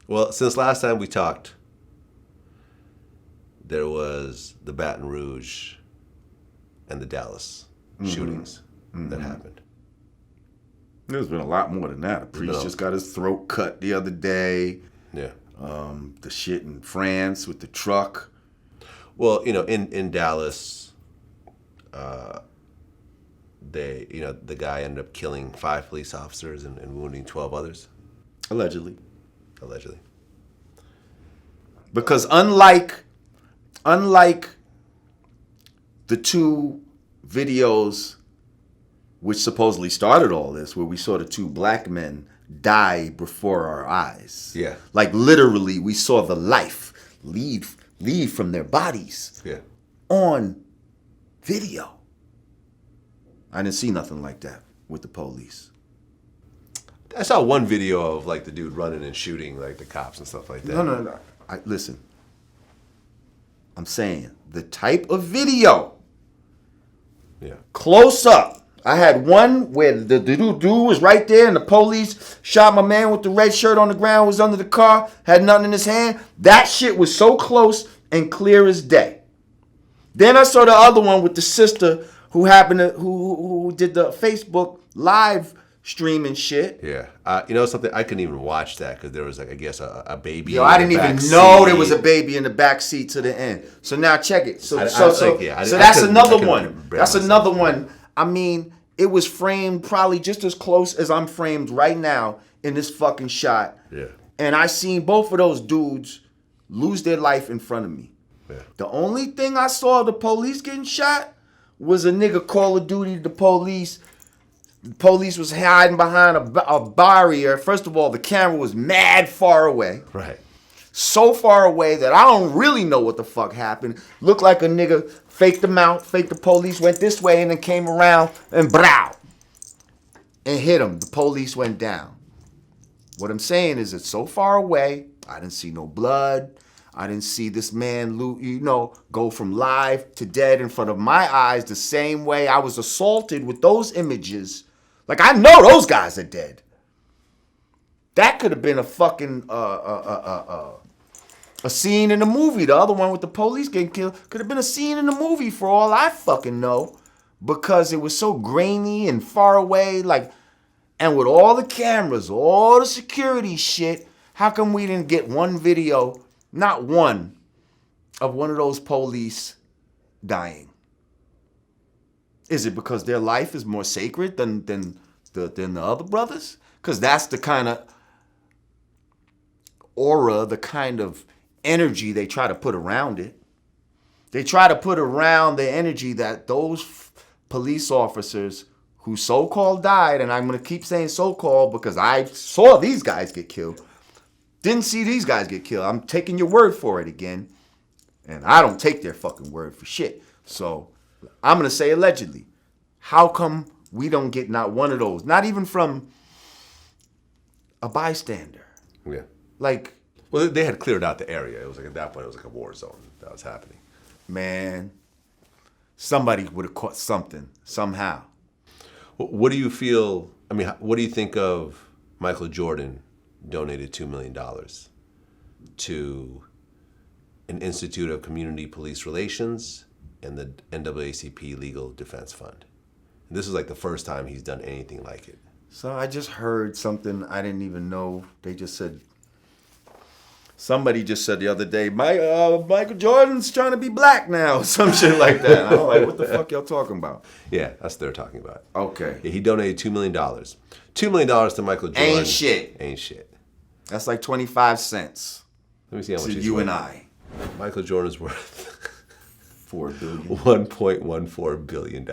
Well, since last time we talked, there was the Baton Rouge and the Dallas shootings that happened. There's been a lot more than that. A priest just got his throat cut the other day. Yeah. The shit in France with the truck. Well, in Dallas, the guy ended up killing 5 police officers and wounding 12 others. Allegedly. Because unlike the 2 videos which supposedly started all this, where we saw the 2 black men die before our eyes. Yeah. Like literally we saw the life leave from their bodies. Yeah. On video. I didn't see nothing like that with the police. I saw one video of like the dude running and shooting like the cops and stuff like that. No. Listen. I'm saying the type of video. Yeah. Close up. I had one where the dude was right there and the police shot my man with the red shirt on the ground, was under the car, had nothing in his hand. That shit was so close and clear as day. Then I saw the other one with the sister who did the Facebook live stream and shit. Yeah. Something, I couldn't even watch that because there was, like, I guess, a baby. Yo, I didn't even know there was a baby in the back seat to the end. So now check it. So that's another one. That's another one. I mean, it was framed probably just as close as I'm framed right now in this fucking shot. Yeah. And I seen both of those dudes lose their life in front of me. Yeah. The only thing I saw the police getting shot was a nigga Call of Duty the police. The police was hiding behind a barrier. First of all, the camera was mad far away. Right. So far away that I don't really know what the fuck happened. Looked like a nigga faked them out, faked the police, went this way and then came around and brow. And hit him. The police went down. What I'm saying is it's so far away. I didn't see no blood. I didn't see this man, go from live to dead in front of my eyes the same way I was assaulted with those images. Like, I know those guys are dead. That could have been a fucking a scene in the movie. The other one with the police getting killed could have been a scene in the movie for all I fucking know, because it was so grainy and far away. Like, and with all the cameras, all the security shit, how come we didn't get one video, not one, of one of those police dying? Is it because their life is more sacred than the other brothers? Because that's the kind of aura, the kind of energy they try to put around it. They try to put around the energy that those police officers who so-called died, and I'm going to keep saying so-called because I saw these guys get killed, didn't see these guys get killed. I'm taking your word for it again, and I don't take their fucking word for shit. So I'm going to say allegedly. How come we don't get not one of those? Not even from a bystander. Yeah. Like, well, they had cleared out the area. It was like, at that point, it was like a war zone that was happening. Man, somebody would have caught something somehow. What do you feel? I mean, what do you think of Michael Jordan donated $2 million to an Institute of Community Police Relations and the NAACP Legal Defense Fund? And this is like the first time he's done anything like it. So I just heard something I didn't even know. They just said, somebody just said the other day, Michael Jordan's trying to be black now, or some shit like that. I'm like, what the fuck y'all talking about? Yeah, that's what they're talking about. Okay. Yeah, he donated $2 million. $2 million to Michael Jordan. Ain't shit. Ain't shit. That's like 25 cents. Let me see how much to he's you worth. and I. Michael Jordan's worth $4 billion. $1.14 billion.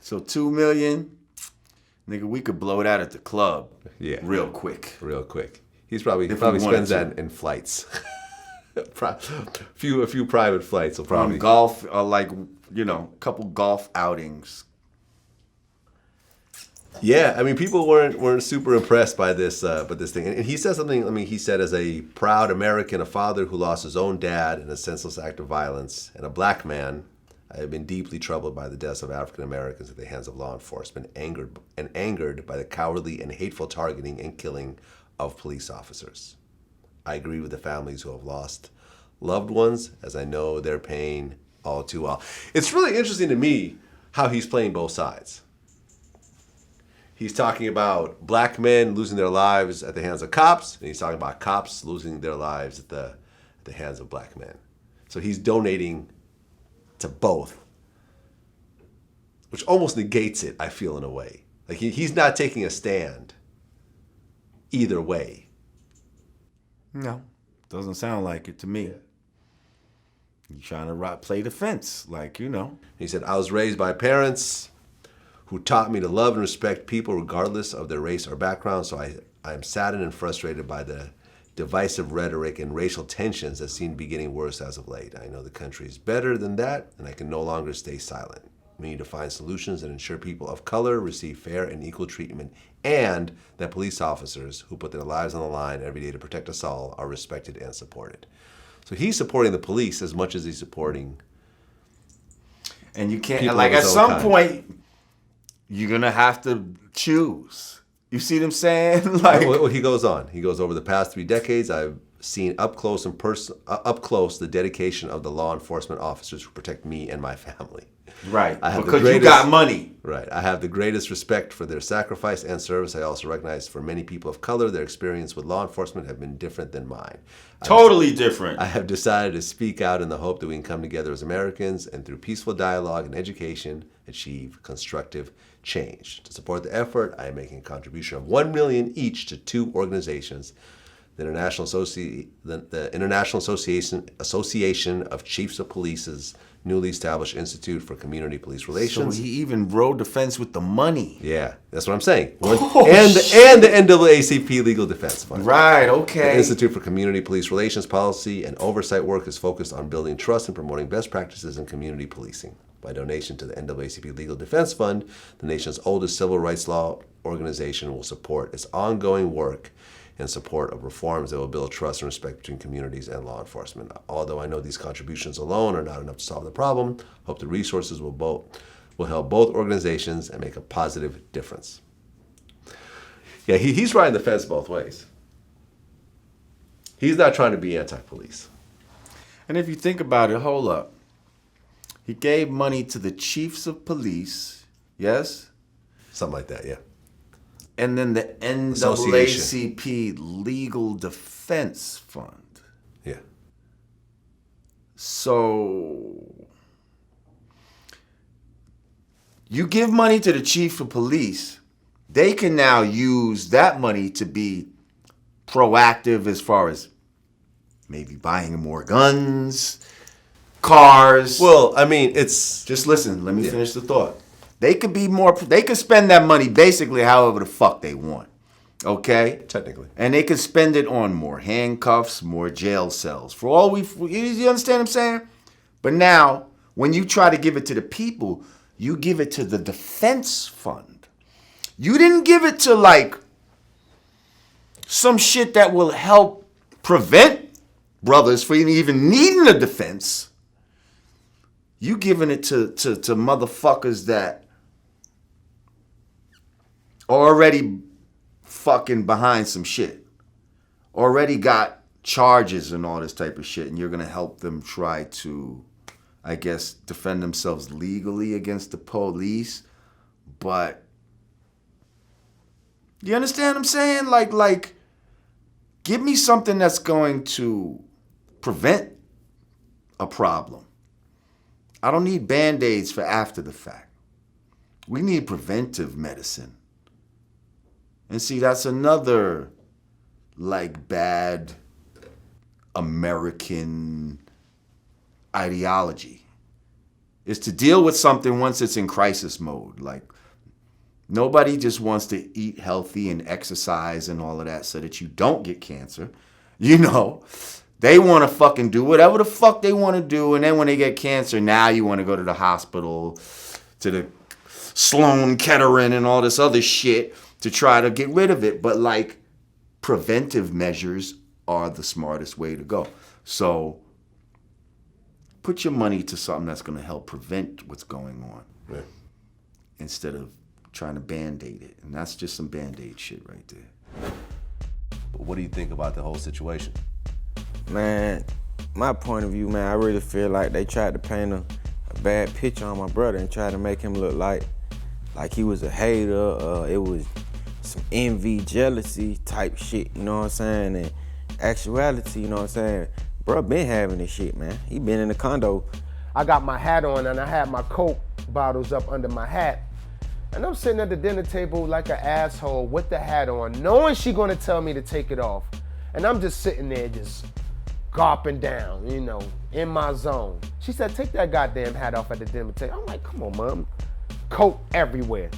So $2 million, nigga, we could blow that at the club. Yeah, real quick. Real quick. He probably spends that in flights. a few private flights will probably golf, a couple golf outings. Yeah, I mean, people weren't super impressed by this thing. And he said something. I mean, he said, as a proud American, a father who lost his own dad in a senseless act of violence, and a black man, I have been deeply troubled by the deaths of African Americans at the hands of law enforcement, angered by the cowardly and hateful targeting and killing of police officers. I agree with the families who have lost loved ones, as I know their pain all too well. It's really interesting to me how he's playing both sides. He's talking about black men losing their lives at the hands of cops, and he's talking about cops losing their lives at the hands of black men. So he's donating to both, which almost negates it, I feel, in a way. Like he's not taking a stand either way. No, doesn't sound like it to me. Yeah. You're trying to play defense, like, you know. He said, I was raised by parents who taught me to love and respect people regardless of their race or background, so I am saddened and frustrated by the divisive rhetoric and racial tensions that seem to be getting worse as of late. I know the country is better than that, and I can no longer stay silent. We need to find solutions that ensure people of color receive fair and equal treatment, and that police officers who put their lives on the line every day to protect us all are respected and supported. So he's supporting the police as much as he's supporting. And you can't, like, at some point, you're going to have to choose. You see what I'm saying? Like, well, he goes on. He goes, over the past 3 decades, I've seen up close the dedication of the law enforcement officers who protect me and my family. Right, because you got money. Right. I have the greatest respect for their sacrifice and service. I also recognize for many people of color, their experience with law enforcement have been different than mine. Totally different. I have decided to speak out in the hope that we can come together as Americans and through peaceful dialogue and education, achieve constructive change. To support the effort, I am making a contribution of $1 million each to 2 organizations. The International Association of Chiefs of Police's newly established Institute for Community Police Relations. So he even rode the fence with the money. Yeah, that's what I'm saying. And the NAACP Legal Defense Fund. Right, okay. The Institute for Community Police Relations policy and oversight work is focused on building trust and promoting best practices in community policing. By donation to the NAACP Legal Defense Fund, the nation's oldest civil rights law organization will support its ongoing work in support of reforms that will build trust and respect between communities and law enforcement. Although I know these contributions alone are not enough to solve the problem, I hope the resources will help both organizations and make a positive difference. Yeah, he's riding the fence both ways. He's not trying to be anti-police. And if you think about it, hold up. He gave money to the chiefs of police, yes? Something like that, yeah. And then the NAACP Legal Defense Fund. Yeah. So you give money to the chief of police, they can now use that money to be proactive as far as maybe buying more guns, cars. Well, I mean, it's... Just listen, let me finish the thought. They could spend that money basically however the fuck they want. Okay? Technically. And they could spend it on more handcuffs, more jail cells. You understand what I'm saying? But now, when you try to give it to the people, you give it to the defense fund. You didn't give it to, like, some shit that will help prevent brothers from even needing a defense. You giving it to motherfuckers that already fucking behind some shit. Already got charges and all this type of shit. And you're going to help them try to, I guess, defend themselves legally against the police. But you understand what I'm saying? Like, give me something that's going to prevent a problem. I don't need Band-Aids for after the fact. We need preventive medicine. And see, that's another, like, bad American ideology. Is to deal with something once it's in crisis mode. Like, nobody just wants to eat healthy and exercise and all of that so that you don't get cancer. You know, they want to fucking do whatever the fuck they want to do. And then when they get cancer, now you want to go to the hospital, to the Sloan Kettering and all this other shit to try to get rid of it. But, like, preventive measures are the smartest way to go. So Put your money to something that's going to help prevent what's going on. Right. Instead of trying to Band-Aid it. And that's just some Band-Aid shit right there. But what do you think about the whole situation? Man, my point of view, man, I really feel like they tried to paint a bad picture on my brother and try to make him look like he was a hater. It was some envy, jealousy type shit, you know what I'm saying? And actuality, you know what I'm saying? Bro been having this shit, man. He been in the condo. I got my hat on and I had my Coke bottles up under my hat. And I'm sitting at the dinner table like an asshole with the hat on, knowing she gonna tell me to take it off. And I'm just sitting there just gulping down, you know, in my zone. She said, take that goddamn hat off at the dinner table. I'm like, come on, Mom. Coke everywhere.